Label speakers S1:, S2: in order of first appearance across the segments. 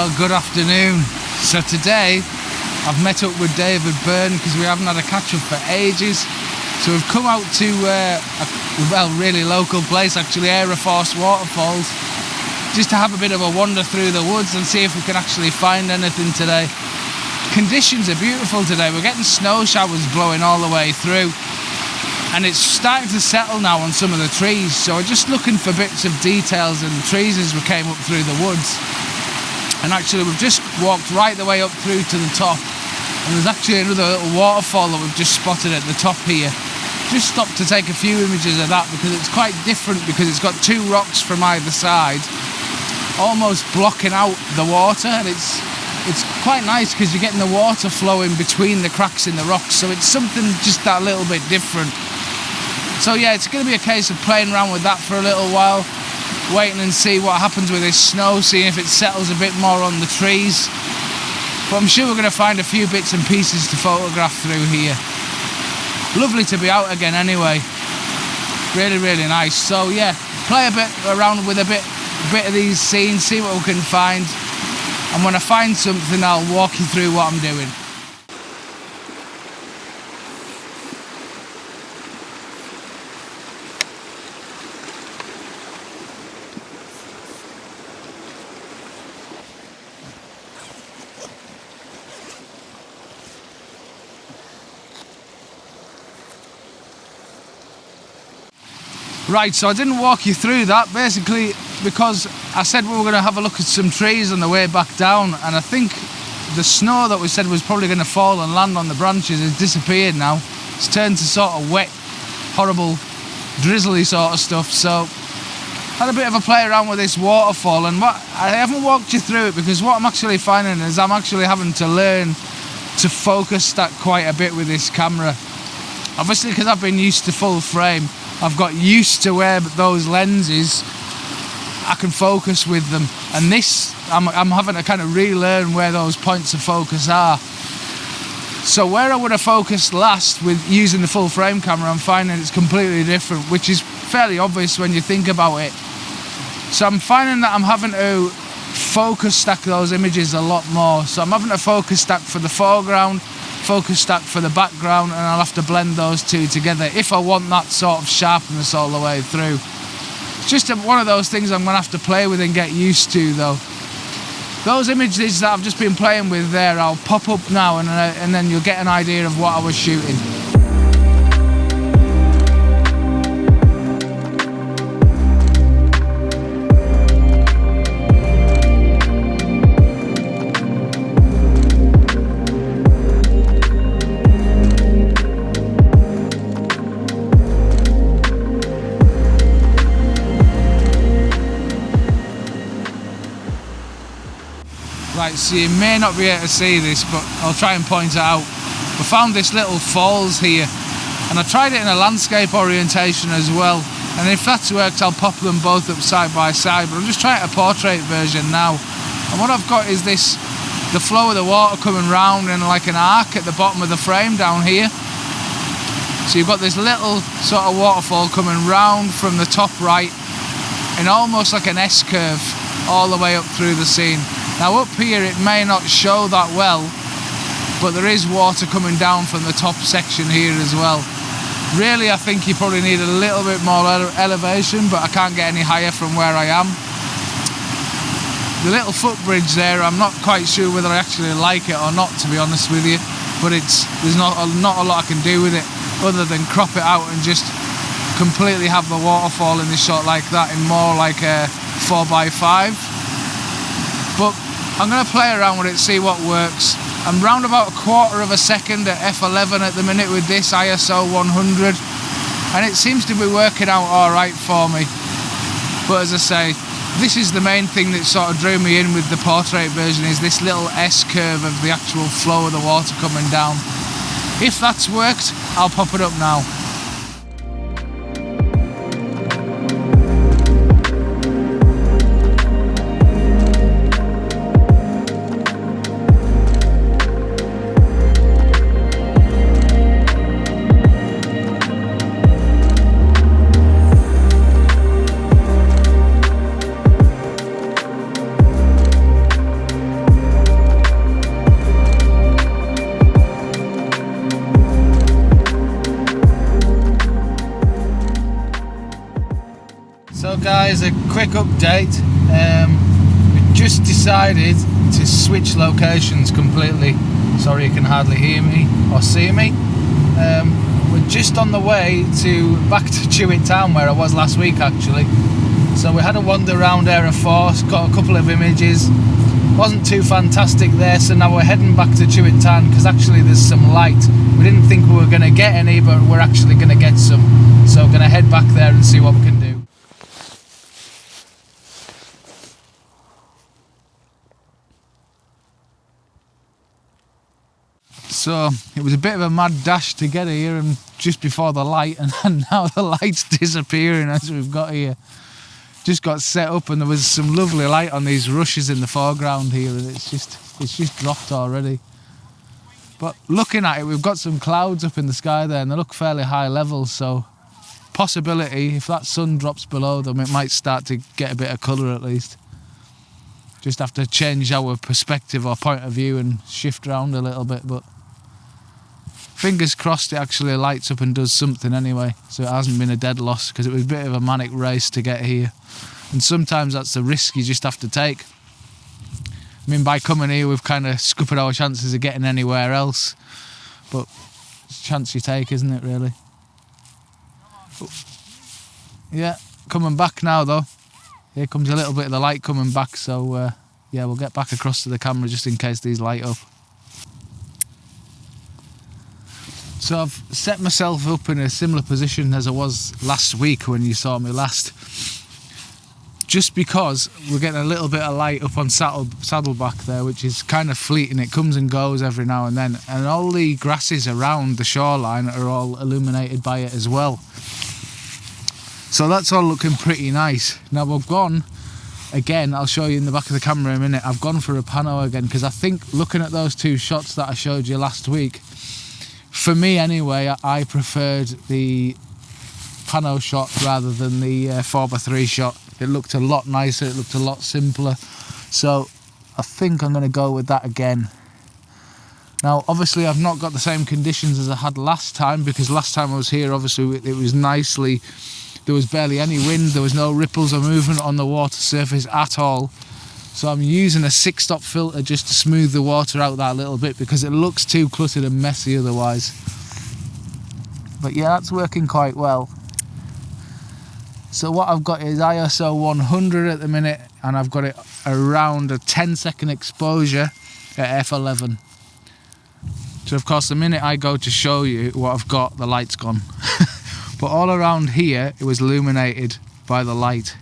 S1: Well, good afternoon. So today I've met up with David Byrne because we haven't had a catch up for ages. So we've come out to a really local place, actually, Air Force Waterfalls, just to have a bit of a wander through the woods and see if we can actually find anything today. Conditions are beautiful today. We're getting snow showers blowing all the way through, and it's starting to settle now on some of the trees. So we're just looking for bits of details in the trees as we came up through the woods. And actually we've just walked right the way up through to the top, and there's actually another little waterfall that we've just spotted at the top here. Just stopped to take a few images of that because it's quite different, because it's got two rocks from either side almost blocking out the water, and it's quite nice because you're getting the water flowing between the cracks in the rocks, so it's something just that little bit different. So yeah, it's going to be a case of playing around with that for a little while, waiting and see what happens with this snow, seeing if it settles a bit more on the trees. But I'm sure we're going to find a few bits and pieces to photograph through here. Lovely to be out again anyway. Really, really nice. So yeah, play a bit around with a bit of these scenes, see what we can find. And when I find something, I'll walk you through what I'm doing. Right, so I didn't walk you through that, basically because I said we were going to have a look at some trees on the way back down, and I think the snow that we said was probably going to fall and land on the branches has disappeared now. It's turned to sort of wet, horrible, drizzly sort of stuff. So had a bit of a play around with this waterfall, and what I haven't walked you through it because what I'm actually finding is I'm actually having to learn to focus that quite a bit with this camera. Obviously, because I've been used to full frame, I've got used to where those lenses, I can focus with them, and this, I'm having to kind of relearn where those points of focus are. So where I would have focused last with using the full frame camera, I'm finding it's completely different, which is fairly obvious when you think about it. So I'm finding that I'm having to focus stack those images a lot more. So I'm having to focus stack for the foreground, focus stack for the background, and I'll have to blend those two together if I want that sort of sharpness all the way through. It's just one of those things I'm going to have to play with and get used to though. Those images that I've just been playing with there, I'll pop up now, and then you'll get an idea of what I was shooting. Right, so you may not be able to see this, but I'll try and point it out. We found this little falls here, and I tried it in a landscape orientation as well, and if that's worked I'll pop them both up side by side, but I'm just trying a portrait version now. And what I've got is this, the flow of the water coming round in like an arc at the bottom of the frame down here. So you've got this little sort of waterfall coming round from the top right in almost like an S-curve all the way up through the scene. Now up here it may not show that well, but there is water coming down from the top section here as well. Really, I think you probably need a little bit more elevation, but I can't get any higher from where I am. The little footbridge there, I'm not quite sure whether I actually like it or not, to be honest with you, but there's not a lot I can do with it other than crop it out and just completely have the waterfall in the shot like that in more like a 4x5. But I'm going to play around with it, see what works. I'm round about 1/4 of a second at f11 at the minute with this ISO 100, and it seems to be working out alright for me. But as I say, this is the main thing that sort of drew me in with the portrait version, is this little S-curve of the actual flow of the water coming down. If that's worked, I'll pop it up now. So guys, a quick update. We just decided to switch locations completely. Sorry you can hardly hear me or see me. We're just on the way back to Chewett Town, where I was last week actually. So we had a wander around Area 4, got a couple of images. Wasn't too fantastic there, so now we're heading back to Chewett Town because actually there's some light. We didn't think we were going to get any, but we're actually going to get some. So we're going to head back there and see what we can do. So it was a bit of a mad dash to get here and just before the light, and now the light's disappearing as we've got here. Just got set up and there was some lovely light on these rushes in the foreground here, and it's just dropped already. But looking at it, we've got some clouds up in the sky there and they look fairly high level, so possibility if that sun drops below them it might start to get a bit of colour at least. Just have to change our perspective or point of view and shift around a little bit, but fingers crossed it actually lights up and does something anyway, so it hasn't been a dead loss, because it was a bit of a manic race to get here. And sometimes that's the risk you just have to take. I mean, by coming here we've kind of scuppered our chances of getting anywhere else, but it's a chance you take, isn't it, really? But, yeah, coming back now though. Here comes a little bit of the light coming back, so yeah, we'll get back across to the camera just in case these light up. So I've set myself up in a similar position as I was last week when you saw me last. Just because we're getting a little bit of light up on Saddleback there, which is kind of fleeting. It comes and goes every now and then. And all the grasses around the shoreline are all illuminated by it as well. So that's all looking pretty nice. Now we've gone, again, I'll show you in the back of the camera in a minute, I've gone for a pano again, because I think looking at those two shots that I showed you last week, for me anyway, I preferred the pano shot rather than the 4x3 shot. It looked a lot nicer, it looked a lot simpler. So I think I'm going to go with that again. Now obviously I've not got the same conditions as I had last time, because last time I was here obviously it was nicely, there was barely any wind, there was no ripples or movement on the water surface at all. So I'm using a 6-stop filter just to smooth the water out that little bit, because it looks too cluttered and messy otherwise. But yeah, that's working quite well. So what I've got is ISO 100 at the minute, and I've got it around a 10-second exposure at f11. So of course the minute I go to show you what I've got, the light's gone. But all around here it was illuminated by the light.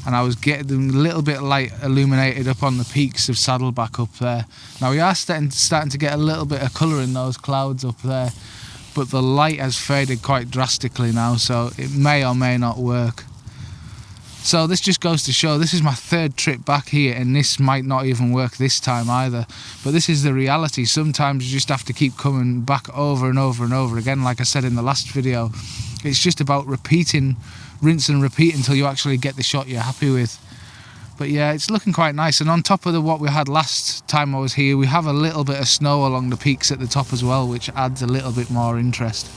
S1: And I was getting a little bit of light illuminated up on the peaks of Saddleback up there. Now we are starting to get a little bit of colour in those clouds up there, but the light has faded quite drastically now, so it may or may not work. So this just goes to show, this is my third trip back here, and this might not even work this time either. But this is the reality. Sometimes you just have to keep coming back over and over and over again. Like I said in the last video, it's just about repeating, rinse and repeat until you actually get the shot you're happy with. But yeah, it's looking quite nice, and on top of what we had last time I was here, we have a little bit of snow along the peaks at the top as well, which adds a little bit more interest.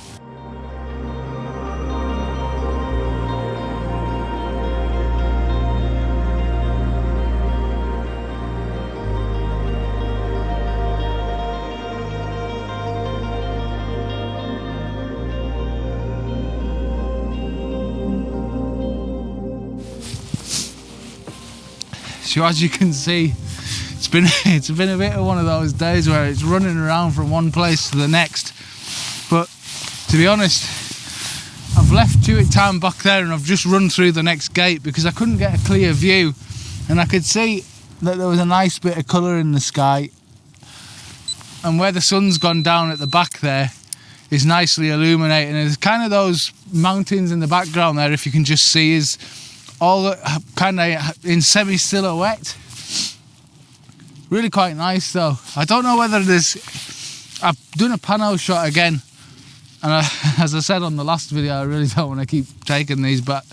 S1: So as you can see, it's been a bit of one of those days where it's running around from one place to the next. But to be honest, I've left Chewett Town back there and I've just run through the next gate because I couldn't get a clear view, and I could see that there was a nice bit of colour in the sky, and where the sun's gone down at the back there is nicely illuminating. And there's kind of those mountains in the background there, if you can just see, is all kind of in semi-silhouette. Really quite nice though. I don't know whether I've done a pano shot again, and as I said on the last video, I really don't want to keep taking these, but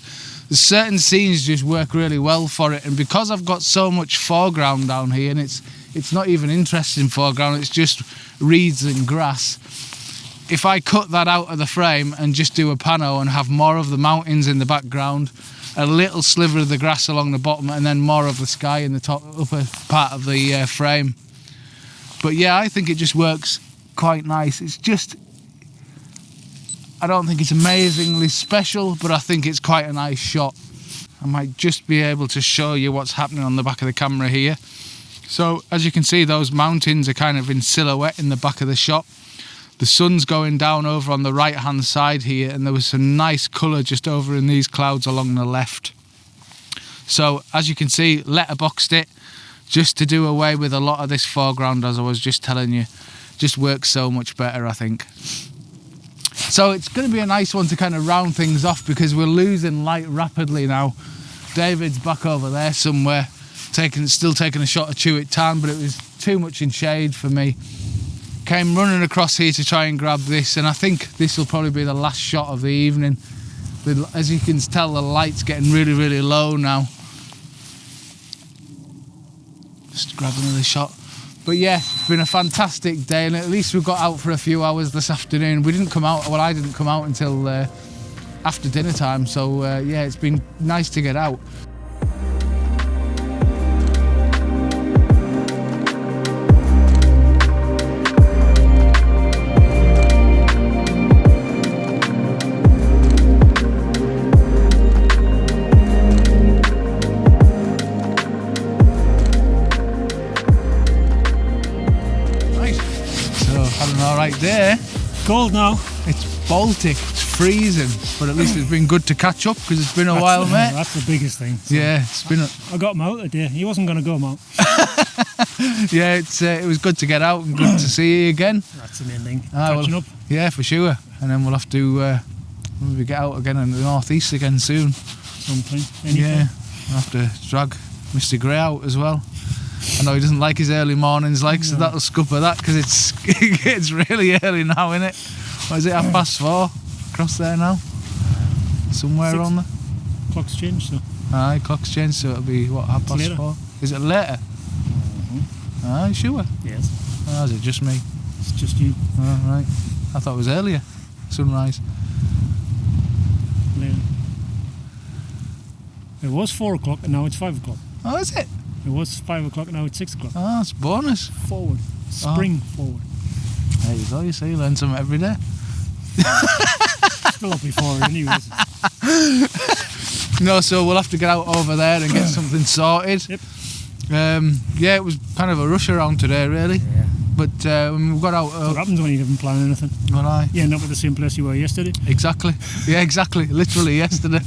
S1: certain scenes just work really well for it. And because I've got so much foreground down here, and it's not even interesting foreground, it's just reeds and grass, if I cut that out of the frame and just do a pano and have more of the mountains in the background a little sliver of the grass along the bottom, and then more of the sky in the top upper part of the frame. But yeah, I think it just works quite nice. It's just, I don't think it's amazingly special, but I think it's quite a nice shot. I might just be able to show you what's happening on the back of the camera here. So as you can see, those mountains are kind of in silhouette in the back of the shot. The sun's going down over on the right hand side here, and there was some nice colour just over in these clouds along the left. So as you can see, letterboxed it just to do away with a lot of this foreground, as I was just telling you. Just works so much better, I think. So it's going to be a nice one to kind of round things off, because we're losing light rapidly now. David's back over there somewhere, still taking a shot of Chewit Tarn, but it was too much in shade for me. Came running across here to try and grab this, and I think this will probably be the last shot of the evening. As you can tell, the light's getting really, really low now. Just grab another shot. But yeah, it's been a fantastic day, and at least we got out for a few hours this afternoon. We didn't come out, well, I didn't come out until after dinner time, so yeah, it's been nice to get out. There,
S2: cold now.
S1: It's Baltic, it's freezing, but at least it's been good to catch up, because it's been a while, mate.
S2: That's the biggest thing. So
S1: yeah, it's been.
S2: I got him out today. He wasn't going to go him out.
S1: Yeah, it was good to get out and good to see you again.
S2: That's the main thing. Catching up.
S1: Yeah, for sure. And then we'll have to maybe get out again in the northeast again soon.
S2: Sometime. Anything.
S1: Yeah, I'll have to drag Mr. Gray out as well. I know he doesn't like his early mornings, so that'll scupper that, because it's really early now, isn't it? What is it, 4:30 across there now? Somewhere
S2: 6.
S1: on there?
S2: Clock's changed, so.
S1: Aye, clock's changed, so it'll be, what, 4:30? Is it later?
S2: Mm-hmm.
S1: Aye, sure?
S2: Yes.
S1: Oh, is it just me?
S2: It's just you.
S1: Oh, right. I thought it was earlier, sunrise.
S2: Later. It was 4 o'clock and now it's 5 o'clock.
S1: Oh, is it?
S2: It was 5 o'clock and now it's 6 o'clock.
S1: Oh, it's bonus.
S2: Forward. Spring forward.
S1: There you go, you see, you learn something every day.
S2: Still up before anyways.
S1: No, so we'll have to get out over there and get something sorted.
S2: Yep.
S1: Yeah, it was kind of a rush around today, really.
S2: Yeah.
S1: But we got out.
S2: What happens when you didn't plan anything?
S1: Well, aye.
S2: You end up at the same place you were yesterday.
S1: Exactly. Yeah, exactly. Literally yesterday.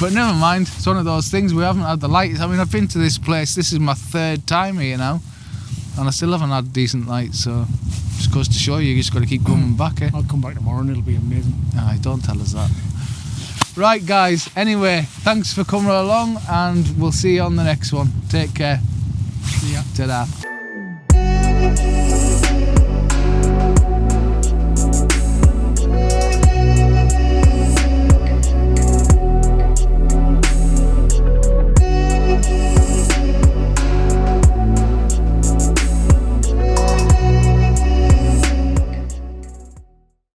S1: But never mind. It's one of those things. We haven't had the lights. I mean, I've been to this place. This is my 3rd time here now, and I still haven't had decent lights. So just goes to show you just got to keep coming back. Eh?
S2: I'll come back tomorrow and it'll be amazing.
S1: Aye, don't tell us that. Right, guys. Anyway, thanks for coming along, and we'll see you on the next one. Take care.
S2: See ya.
S1: Ta-da.